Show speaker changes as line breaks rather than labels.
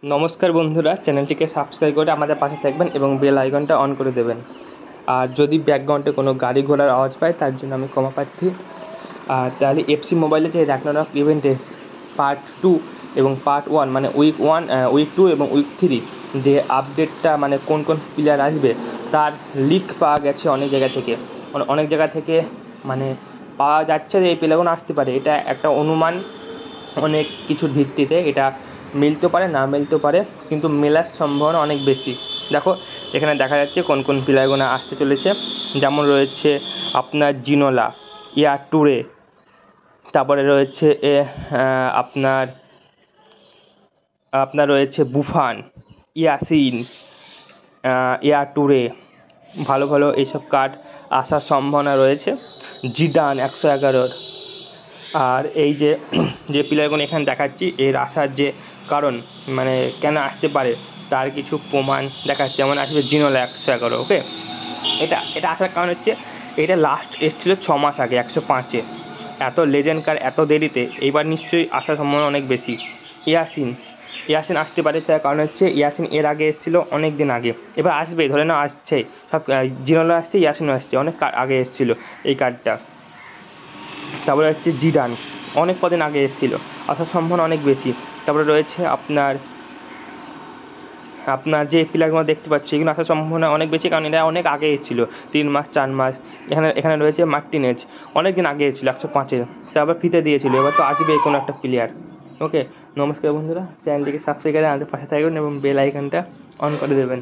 নমস্কার বন্ধুরা, চ্যানেলটিকে সাবস্ক্রাইব করে আমাদের পাশে থাকবেন এবং বেল আইকনটা অন করে দেবেন। আর যদি ব্যাকগ্রাউন্ডে কোনো গাড়ি ঘোড়ার আওয়াজ পায় তার জন্য আমি ক্ষমা প্রার্থী। আর তাহলে এফসি মোবাইলে যে র্যাগনারক ইভেন্টে পার্ট 2 এবং পার্ট 1 মানে উইক 2 এবং উইক 3 যে আপডেটটা মানে কোন কোন প্লেয়ার আসবে তার লিক পাওয়া গেছে অনেক জায়গা থেকে মানে পাওয়া যাচ্ছে যে এই প্লেয়ারগুলো আসতে পারে। এটা একটা অনুমান, অনেক কিছুর ভিত্তিতে এটা মিলতে পারে না মিলতে পারে, কিন্তু মেলার সম্ভাবনা অনেক বেশি। দেখো এখানে দেখা যাচ্ছে কোন কোন প্লেয়ারগুলো আসতে চলেছে। যেমন রয়েছে আপনার জিনোলা, ইয়ার টুরে, তারপরে রয়েছে আপনার আপনার রয়েছে বুফান, ইয়াসিন, ইয়ার টুরে, ভালো ভালো এইসব কার্ড আসার সম্ভাবনা রয়েছে। জিদান 111। আর এই যে যে প্লেয়ারগুলো এখানে দেখাচ্ছি এর আসার যে কারণ মানে কেন আসতে পারে তার কিছু প্রমাণ দেখাচ্ছে। যেমন আসবে জিনোলা 111। ওকে, এটা আসার কারণ হচ্ছে এটা লাস্ট এসেছিলো 6 মাস আগে 105-এ। এত লেজেন্ড কার এত দেরিতে, এইবার নিশ্চয়ই আসার সম্ভাবনা অনেক বেশি। ইয়াসিন আসতে পারে, তার কারণ হচ্ছে ইয়াসিন এর আগে এসেছিলো অনেক দিন আগে, এবার আসবে ধরে নাও আসছে। সব জিনোলা আসছে, ইয়াসিনও আসছে, অনেক আগে এসেছিলো এই কার্ডটা। তারপরে হচ্ছে জিডান, অনেক কদিন আগে এসেছিলো, আসার সম্ভাবনা অনেক বেশি। তারপরে রয়েছে আপনার যে প্লেয়ারগুলো দেখতে পাচ্ছি এগুলো আসার সম্ভাবনা অনেক বেশি, কারণ এরা অনেক আগে এসেছিলো, 3 মাস 4 মাস। এখানে রয়েছে মার্টিনেজ, অনেক দিন আগে এসেছিলো 105-এ, তারপর ফ্রিতে দিয়েছিলো, এবার তো আসবে কোনো একটা প্লেয়ার। ওকে, নমস্কার বন্ধুরা, চ্যানেলটিকে সাবস্ক্রাইব করে আমাদের পাশে থাকবেন এবং বেল আইকনটা অন করে দেবেন।